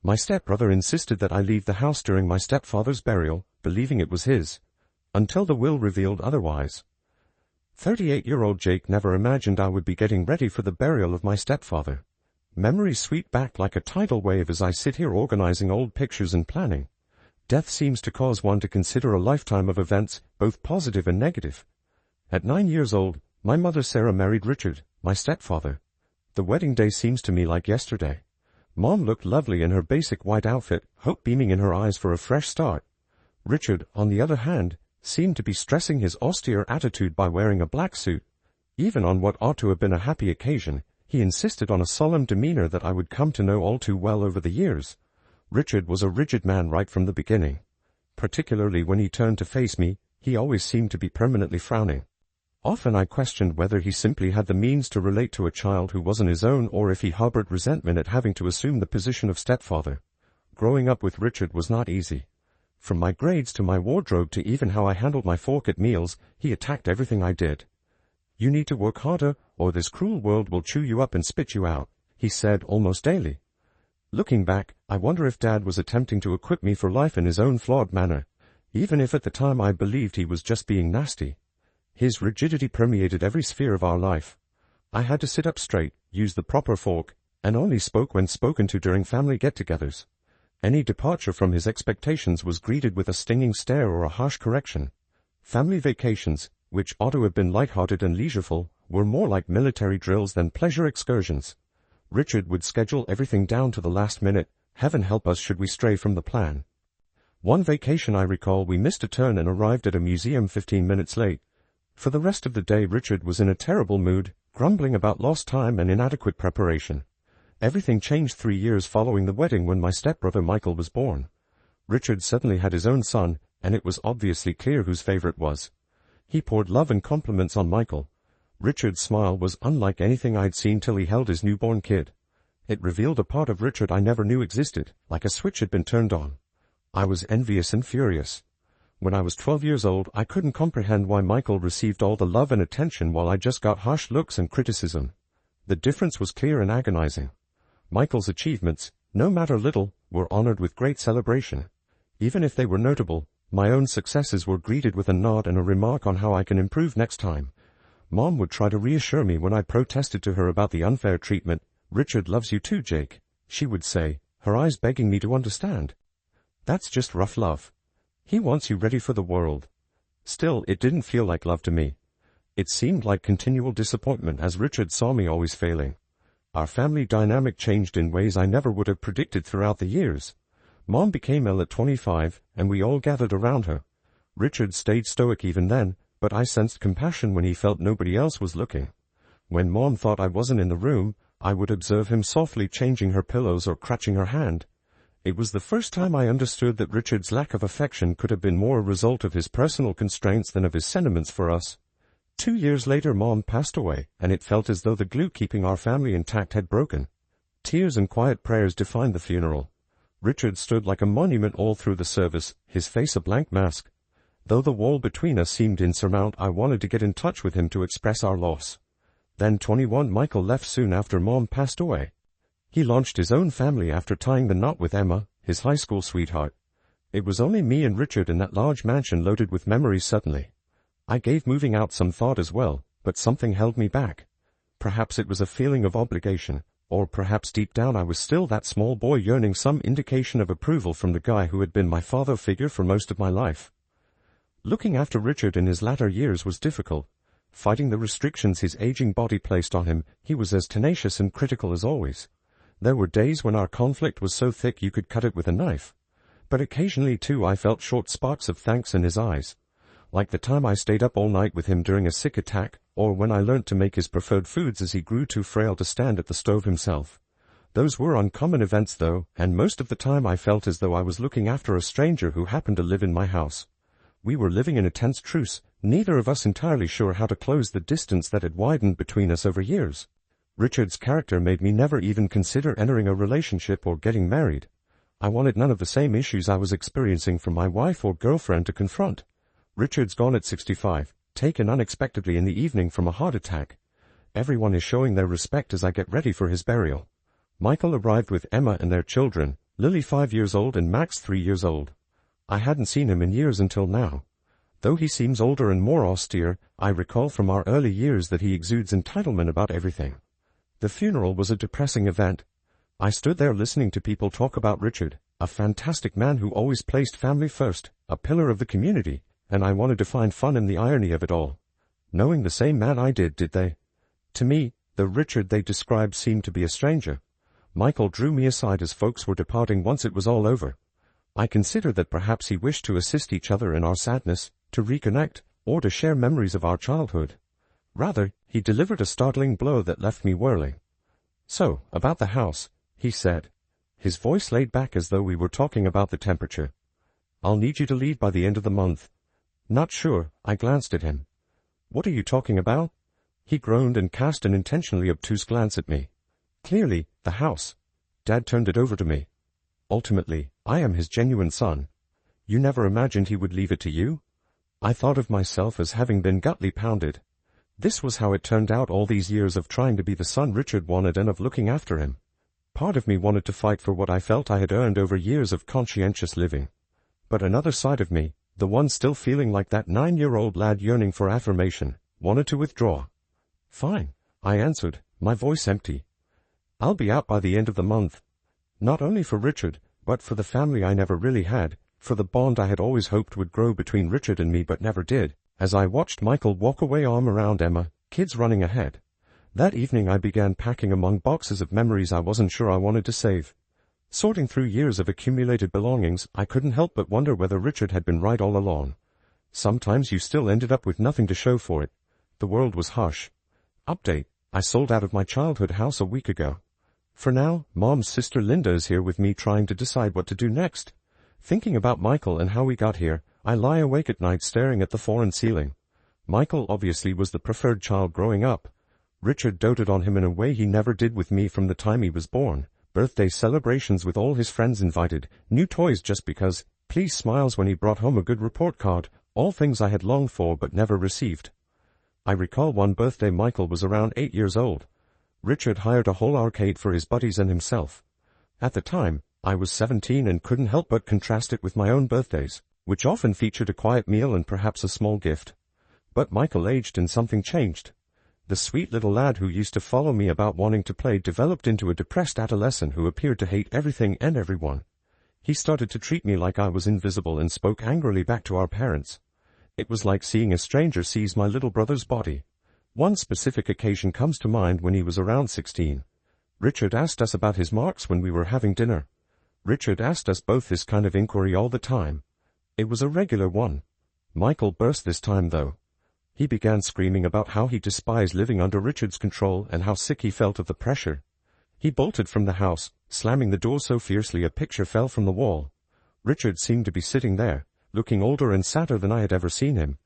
My stepbrother insisted that I leave the house during my stepfather's burial, believing it was his, until the will revealed otherwise. 38-year-old Jake never imagined I would be getting ready for the burial of my stepfather. Memories sweep back like a tidal wave as I sit here organizing old pictures and planning. Death seems to cause one to consider a lifetime of events, both positive and negative. At 9 years old, my mother Sarah married Richard, my stepfather. The wedding day seems to me like yesterday. Mom looked lovely in her basic white outfit, hope beaming in her eyes for a fresh start. Richard, on the other hand, seemed to be stressing his austere attitude by wearing a black suit. Even on what ought to have been a happy occasion, he insisted on a solemn demeanor that I would come to know all too well over the years. Richard was a rigid man right from the beginning. Particularly when he turned to face me, he always seemed to be permanently frowning. Often I questioned whether he simply had the means to relate to a child who wasn't his own or if he harbored resentment at having to assume the position of stepfather. Growing up with Richard was not easy. From my grades to my wardrobe to even how I handled my fork at meals, he attacked everything I did. "You need to work harder, or this cruel world will chew you up and spit you out," he said almost daily. Looking back, I wonder if Dad was attempting to equip me for life in his own flawed manner, even if at the time I believed he was just being nasty. His rigidity permeated every sphere of our life. I had to sit up straight, use the proper fork, and only spoke when spoken to during family get-togethers. Any departure from his expectations was greeted with a stinging stare or a harsh correction. Family vacations, which ought to have been light-hearted and leisureful, were more like military drills than pleasure excursions. Richard would schedule everything down to the last minute, heaven help us should we stray from the plan. One vacation I recall we missed a turn and arrived at a museum 15 minutes late. For the rest of the day Richard was in a terrible mood, grumbling about lost time and inadequate preparation. Everything changed 3 years following the wedding when my stepbrother Michael was born. Richard suddenly had his own son, and it was obviously clear whose favorite was. He poured love and compliments on Michael. Richard's smile was unlike anything I'd seen till he held his newborn kid. It revealed a part of Richard I never knew existed, like a switch had been turned on. I was envious and furious. When I was 12 years old, I couldn't comprehend why Michael received all the love and attention while I just got harsh looks and criticism. The difference was clear and agonizing. Michael's achievements, no matter little, were honored with great celebration. Even if they were notable, my own successes were greeted with a nod and a remark on how I can improve next time. Mom would try to reassure me when I protested to her about the unfair treatment. "Richard loves you too, Jake," she would say, her eyes begging me to understand. "That's just rough love. He wants you ready for the world." Still, it didn't feel like love to me. It seemed like continual disappointment as Richard saw me always failing. Our family dynamic changed in ways I never would have predicted throughout the years. Mom became ill at 25, and we all gathered around her. Richard stayed stoic even then, but I sensed compassion when he felt nobody else was looking. When Mom thought I wasn't in the room, I would observe him softly changing her pillows or crutching her hand. It was the first time I understood that Richard's lack of affection could have been more a result of his personal constraints than of his sentiments for us. 2 years later Mom passed away, and it felt as though the glue keeping our family intact had broken. Tears and quiet prayers defined the funeral. Richard stood like a monument all through the service, his face a blank mask. Though the wall between us seemed insurmountable, I wanted to get in touch with him to express our loss. Then 21 Michael left soon after Mom passed away. He launched his own family after tying the knot with Emma, his high school sweetheart. It was only me and Richard in that large mansion loaded with memories suddenly. I gave moving out some thought as well, but something held me back. Perhaps it was a feeling of obligation, or perhaps deep down I was still that small boy yearning some indication of approval from the guy who had been my father figure for most of my life. Looking after Richard in his latter years was difficult. Fighting the restrictions his aging body placed on him, he was as tenacious and critical as always. There were days when our conflict was so thick you could cut it with a knife. But occasionally too I felt short sparks of thanks in his eyes. Like the time I stayed up all night with him during a sick attack, or when I learnt to make his preferred foods as he grew too frail to stand at the stove himself. Those were uncommon events though, and most of the time I felt as though I was looking after a stranger who happened to live in my house. We were living in a tense truce, neither of us entirely sure how to close the distance that had widened between us over years. Richard's character made me never even consider entering a relationship or getting married. I wanted none of the same issues I was experiencing from my wife or girlfriend to confront. Richard's gone at 65, taken unexpectedly in the evening from a heart attack. Everyone is showing their respect as I get ready for his burial. Michael arrived with Emma and their children, Lily 5 years old and Max 3 years old. I hadn't seen him in years until now. Though he seems older and more austere, I recall from our early years that he exudes entitlement about everything. The funeral was a depressing event. I stood there listening to people talk about Richard, a fantastic man who always placed family first, a pillar of the community, and I wanted to find fun in the irony of it all. Knowing the same man I did they? To me, the Richard they described seemed to be a stranger. Michael drew me aside as folks were departing once it was all over. I considered that perhaps he wished to assist each other in our sadness, to reconnect, or to share memories of our childhood. Rather, he delivered a startling blow that left me whirling. "So, about the house," he said, his voice laid back as though we were talking about the temperature. "I'll need you to leave by the end of the month." "Not sure," I glanced at him. "What are you talking about?" He groaned and cast an intentionally obtuse glance at me. "Clearly, the house." Dad turned it over to me. "Ultimately, I am his genuine son. You never imagined he would leave it to you?" I thought of myself as having been gutly pounded. This was how it turned out all these years of trying to be the son Richard wanted and of looking after him. Part of me wanted to fight for what I felt I had earned over years of conscientious living. But another side of me, the one still feeling like that 9-year-old lad yearning for affirmation, wanted to withdraw. "Fine," I answered, my voice empty. "I'll be out by the end of the month." Not only for Richard, but for the family I never really had, for the bond I had always hoped would grow between Richard and me but never did, as I watched Michael walk away arm around Emma, kids running ahead. That evening I began packing among boxes of memories I wasn't sure I wanted to save. Sorting through years of accumulated belongings, I couldn't help but wonder whether Richard had been right all along. Sometimes you still ended up with nothing to show for it. The world was hush. Update: I sold out of my childhood house a week ago. For now, Mom's sister Linda is here with me trying to decide what to do next. Thinking about Michael and how we got here, I lie awake at night staring at the foreign ceiling. Michael obviously was the preferred child growing up. Richard doted on him in a way he never did with me from the time he was born. Birthday celebrations with all his friends invited, new toys just because, pleased smiles when he brought home a good report card, all things I had longed for but never received. I recall one birthday Michael was around 8 years old. Richard hired a whole arcade for his buddies and himself. At the time, I was 17 and couldn't help but contrast it with my own birthdays, which often featured a quiet meal and perhaps a small gift. But Michael aged and something changed. The sweet little lad who used to follow me about wanting to play developed into a depressed adolescent who appeared to hate everything and everyone. He started to treat me like I was invisible and spoke angrily back to our parents. It was like seeing a stranger seize my little brother's body. One specific occasion comes to mind when he was around 16. Richard asked us about his marks when we were having dinner. Richard asked us both this kind of inquiry all the time. It was a regular one. Michael burst this time though. He began screaming about how he despised living under Richard's control and how sick he felt of the pressure. He bolted from the house, slamming the door so fiercely a picture fell from the wall. Richard seemed to be sitting there, looking older and sadder than I had ever seen him,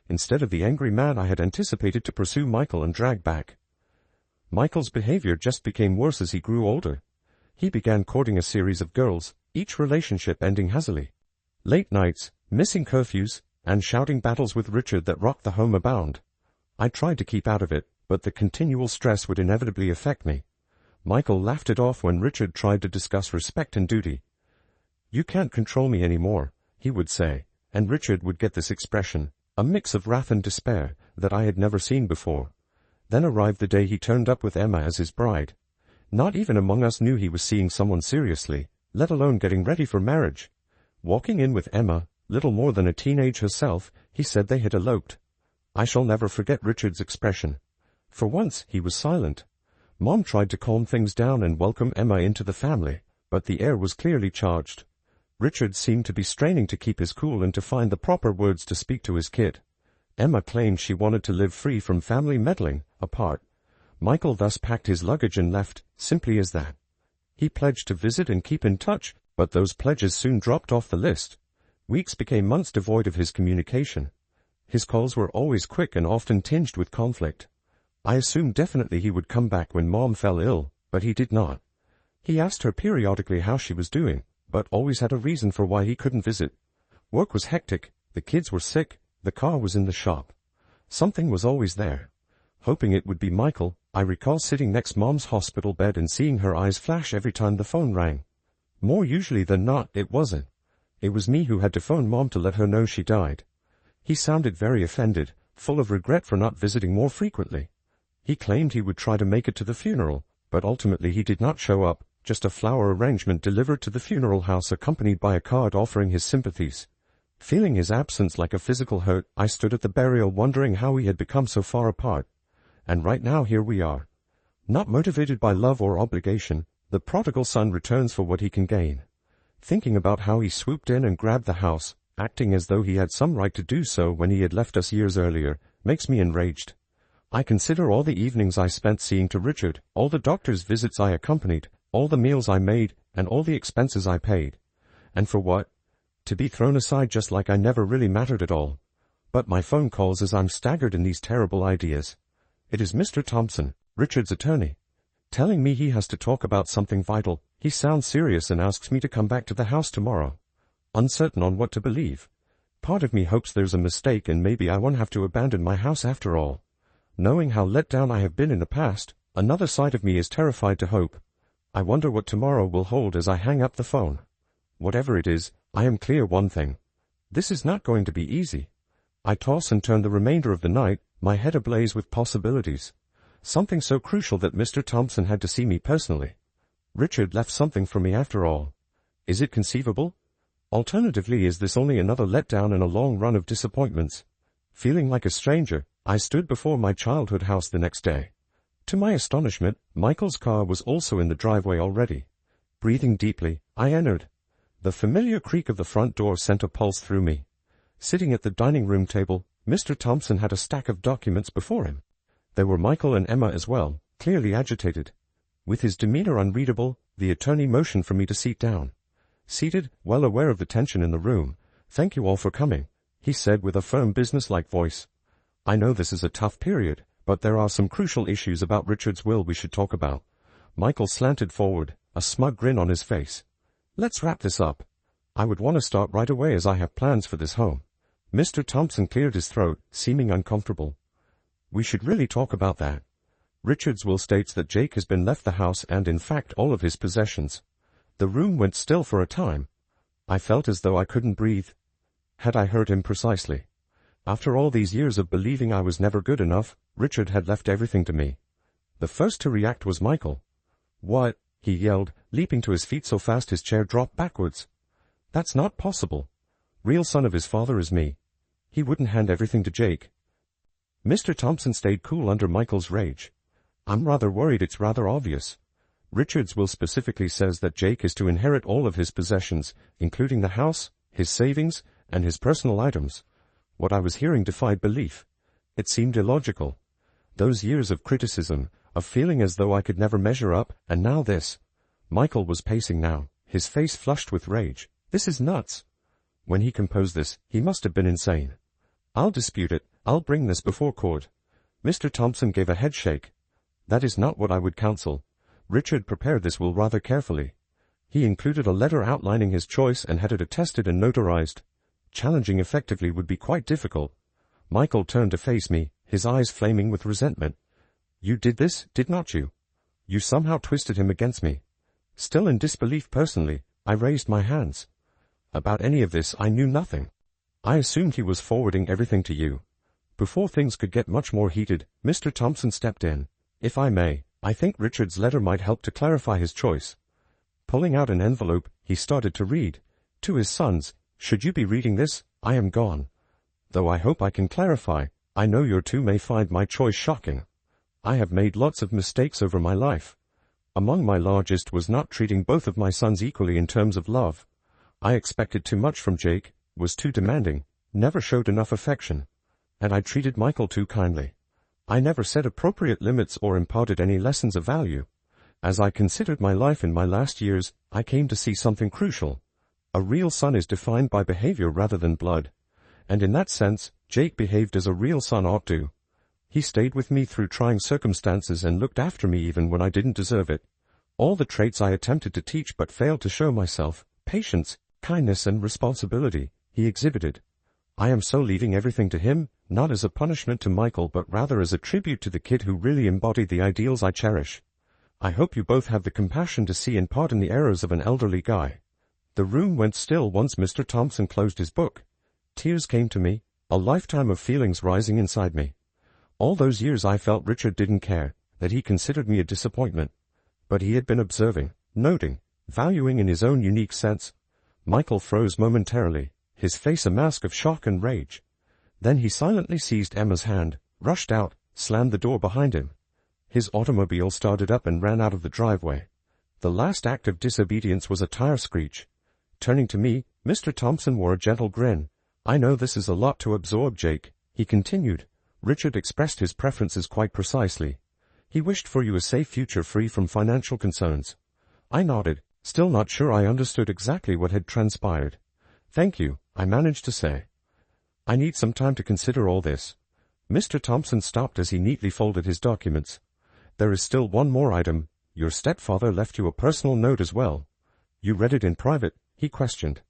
instead of the angry man I had anticipated to pursue Michael and drag back. Michael's behavior just became worse as he grew older. He began courting a series of girls, each relationship ending hazily. Late nights, missing curfews, and shouting battles with Richard that rocked the home abound. I tried to keep out of it, but the continual stress would inevitably affect me. Michael laughed it off when Richard tried to discuss respect and duty. "You can't control me anymore," he would say, and Richard would get this expression, a mix of wrath and despair, that I had never seen before. Then arrived the day he turned up with Emma as his bride. Not even among us knew he was seeing someone seriously, let alone getting ready for marriage. Walking in with Emma, little more than a teenage herself, he said they had eloped. I shall never forget Richard's expression. For once, he was silent. Mom tried to calm things down and welcome Emma into the family, but the air was clearly charged. Richard seemed to be straining to keep his cool and to find the proper words to speak to his kid. Emma claimed she wanted to live free from family meddling, apart. Michael thus packed his luggage and left, simply as that. He pledged to visit and keep in touch, but those pledges soon dropped off the list. Weeks became months devoid of his communication. His calls were always quick and often tinged with conflict. I assumed definitely he would come back when Mom fell ill, but he did not. He asked her periodically how she was doing, but always had a reason for why he couldn't visit. Work was hectic, the kids were sick, the car was in the shop. Something was always there. Hoping it would be Michael, I recall sitting next Mom's hospital bed and seeing her eyes flash every time the phone rang. More usually than not, it wasn't. It was me who had to phone Mom to let her know she died. He sounded very offended, full of regret for not visiting more frequently. He claimed he would try to make it to the funeral, but ultimately he did not show up, just a flower arrangement delivered to the funeral house accompanied by a card offering his sympathies. Feeling his absence like a physical hurt, I stood at the burial wondering how we had become so far apart. And right now here we are. Not motivated by love or obligation, the prodigal son returns for what he can gain. Thinking about how he swooped in and grabbed the house, acting as though he had some right to do so when he had left us years earlier, makes me enraged. I consider all the evenings I spent seeing to Richard, all the doctor's visits I accompanied, all the meals I made, and all the expenses I paid. And for what? To be thrown aside just like I never really mattered at all. But my phone calls as I'm staggered in these terrible ideas. It is Mr. Thompson, Richard's attorney, telling me he has to talk about something vital. He sounds serious and asks me to come back to the house tomorrow. Uncertain on what to believe. Part of me hopes there's a mistake and maybe I won't have to abandon my house after all. Knowing how let down I have been in the past, another side of me is terrified to hope. I wonder what tomorrow will hold as I hang up the phone. Whatever it is, I am clear one thing. This is not going to be easy. I toss and turn the remainder of the night, my head ablaze with possibilities. Something so crucial that Mr. Thompson had to see me personally. Richard left something for me after all. Is it conceivable? Alternatively, is this only another letdown in a long run of disappointments? Feeling like a stranger, I stood before my childhood house the next day. To my astonishment, Michael's car was also in the driveway already. Breathing deeply, I entered. The familiar creak of the front door sent a pulse through me. Sitting at the dining room table, Mr. Thompson had a stack of documents before him. There were Michael and Emma as well, clearly agitated. With his demeanor unreadable, the attorney motioned for me to sit down. Seated, well aware of the tension in the room, "Thank you all for coming," he said with a firm business-like voice. "I know this is a tough period, but there are some crucial issues about Richard's will we should talk about." Michael slanted forward, a smug grin on his face. "Let's wrap this up. I would want to start right away as I have plans for this home." Mr. Thompson cleared his throat, seeming uncomfortable. "We should really talk about that. Richard's will states that Jake has been left the house and in fact all of his possessions." The room went still for a time. I felt as though I couldn't breathe. Had I heard him precisely? After all these years of believing I was never good enough, Richard had left everything to me. The first to react was Michael. "What?" he yelled, leaping to his feet so fast his chair dropped backwards. "That's not possible. Real son of his father is me. He wouldn't hand everything to Jake." Mr. Thompson stayed cool under Michael's rage. "I'm rather worried it's rather obvious. Richard's will specifically says that Jake is to inherit all of his possessions, including the house, his savings, and his personal items." What I was hearing defied belief. It seemed illogical. Those years of criticism, of feeling as though I could never measure up, and now this. Michael was pacing now, his face flushed with rage. "This is nuts." When he composed this, he must have been insane. "I'll dispute it. I'll bring this before court." Mr. Thompson gave a head shake. "That is not what I would counsel. Richard prepared this will rather carefully. He included a letter outlining his choice and had it attested and notarized. Challenging effectively would be quite difficult." Michael turned to face me, his eyes flaming with resentment. "You did this, did not you? You somehow twisted him against me." Still in disbelief personally, I raised my hands. "About any of this I knew nothing. I assumed he was forwarding everything to you." Before things could get much more heated, Mr. Thompson stepped in. "If I may, I think Richard's letter might help to clarify his choice." Pulling out an envelope, he started to read. "To his sons, should you be reading this, I am gone. Though I hope I can clarify, I know your two may find my choice shocking. I have made lots of mistakes over my life. Among my largest was not treating both of my sons equally in terms of love. I expected too much from Jake, was too demanding, never showed enough affection. And I treated Michael too kindly. I never set appropriate limits or imparted any lessons of value. As I considered my life in my last years, I came to see something crucial. A real son is defined by behavior rather than blood. And in that sense, Jake behaved as a real son ought to. He stayed with me through trying circumstances and looked after me even when I didn't deserve it. All the traits I attempted to teach but failed to show myself, patience, kindness and responsibility, he exhibited. I am so leaving everything to him, not as a punishment to Michael but rather as a tribute to the kid who really embodied the ideals I cherish. I hope you both have the compassion to see and pardon the errors of an elderly guy." The room went still once Mr. Thompson closed his book. Tears came to me, a lifetime of feelings rising inside me. All those years I felt Richard didn't care, that he considered me a disappointment. But he had been observing, noting, valuing in his own unique sense. Michael froze momentarily, his face a mask of shock and rage. Then he silently seized Emma's hand, rushed out, slammed the door behind him. His automobile started up and ran out of the driveway. The last act of disobedience was a tire screech. Turning to me, Mr. Thompson wore a gentle grin. "I know this is a lot to absorb, Jake," he continued. "Richard expressed his preferences quite precisely. He wished for you a safe future free from financial concerns." I nodded, still not sure I understood exactly what had transpired. "Thank you," I managed to say. "I need some time to consider all this." Mr. Thompson stopped as he neatly folded his documents. "There is still one more item. Your stepfather left you a personal note as well." "You read it in private?" he questioned.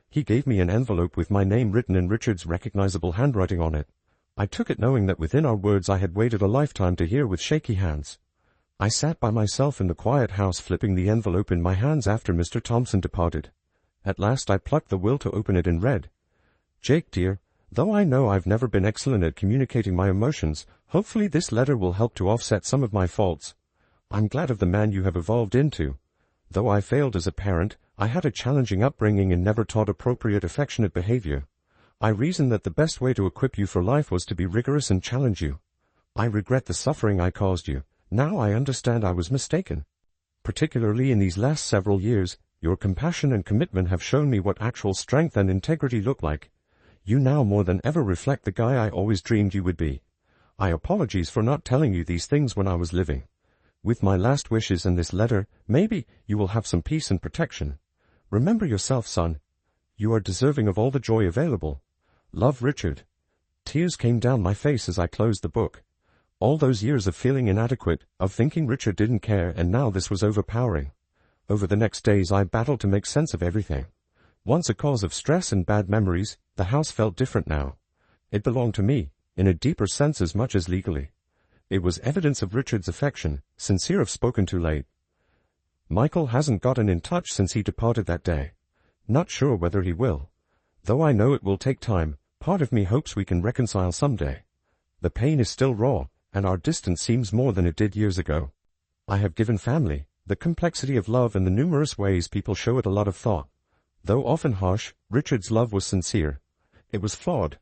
"He gave me an envelope with my name written in Richard's recognizable handwriting on it. I took it knowing that within our words I had waited a lifetime to hear with shaky hands." I sat by myself in the quiet house flipping the envelope in my hands after Mr. Thompson departed. At last I plucked the will to open it and read. "Jake, dear, though I know I've never been excellent at communicating my emotions, hopefully this letter will help to offset some of my faults. I'm glad of the man you have evolved into. Though I failed as a parent, I had a challenging upbringing and never taught appropriate affectionate behavior. I reasoned that the best way to equip you for life was to be rigorous and challenge you. I regret the suffering I caused you. Now I understand I was mistaken. Particularly in these last several years, your compassion and commitment have shown me what actual strength and integrity look like. You now more than ever reflect the guy I always dreamed you would be. I apologize for not telling you these things when I was living. With my last wishes and this letter, maybe you will have some peace and protection. Remember yourself, son. You are deserving of all the joy available. Love, Richard." Tears came down my face as I closed the book. All those years of feeling inadequate, of thinking Richard didn't care, and now this was overpowering. Over the next days I battled to make sense of everything. Once a cause of stress and bad memories, the house felt different now. It belonged to me, in a deeper sense as much as legally. It was evidence of Richard's affection, sincere if spoken too late. Michael hasn't gotten in touch since he departed that day. Not sure whether he will. Though I know it will take time, part of me hopes we can reconcile someday. The pain is still raw, and our distance seems more than it did years ago. I have given family, the complexity of love and the numerous ways people show it a lot of thought. Though often harsh, Richard's love was sincere. It was flawed.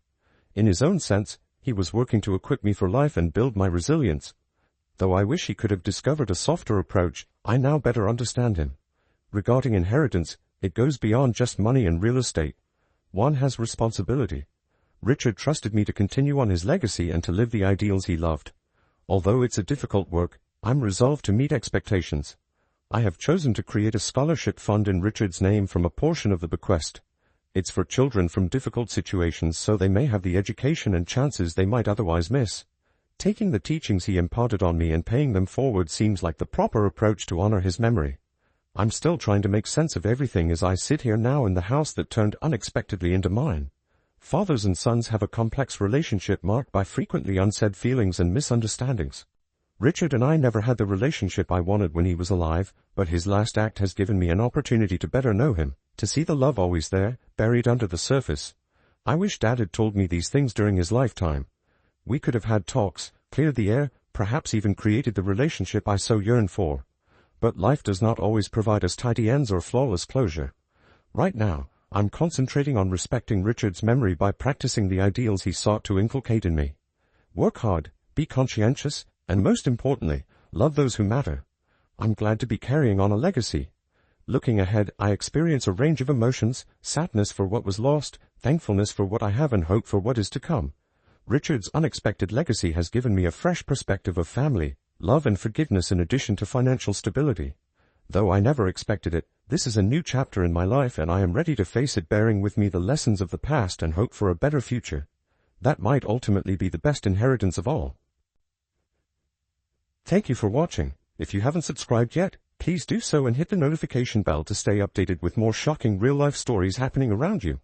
In his own sense, he was working to equip me for life and build my resilience. Though I wish he could have discovered a softer approach, I now better understand him. Regarding inheritance, it goes beyond just money and real estate. One has responsibility. Richard trusted me to continue on his legacy and to live the ideals he loved. Although it's a difficult work, I'm resolved to meet expectations. I have chosen to create a scholarship fund in Richard's name from a portion of the bequest. It's for children from difficult situations so they may have the education and chances they might otherwise miss. Taking the teachings he imparted on me and paying them forward seems like the proper approach to honor his memory. I'm still trying to make sense of everything as I sit here now in the house that turned unexpectedly into mine. Fathers and sons have a complex relationship marked by frequently unsaid feelings and misunderstandings. Richard and I never had the relationship I wanted when he was alive, but his last act has given me an opportunity to better know him, to see the love always there, buried under the surface. I wish Dad had told me these things during his lifetime. We could have had talks, cleared the air, perhaps even created the relationship I so yearn for. But life does not always provide us tidy ends or flawless closure. Right now, I'm concentrating on respecting Richard's memory by practicing the ideals he sought to inculcate in me. Work hard, be conscientious, and most importantly, love those who matter. I'm glad to be carrying on a legacy. Looking ahead, I experience a range of emotions, sadness for what was lost, thankfulness for what I have, and hope for what is to come. Richard's unexpected legacy has given me a fresh perspective of family, love and forgiveness in addition to financial stability. Though I never expected it, this is a new chapter in my life and I am ready to face it bearing with me the lessons of the past and hope for a better future. That might ultimately be the best inheritance of all. Thank you for watching. If you haven't subscribed yet, please do so and hit the notification bell to stay updated with more shocking real-life stories happening around you.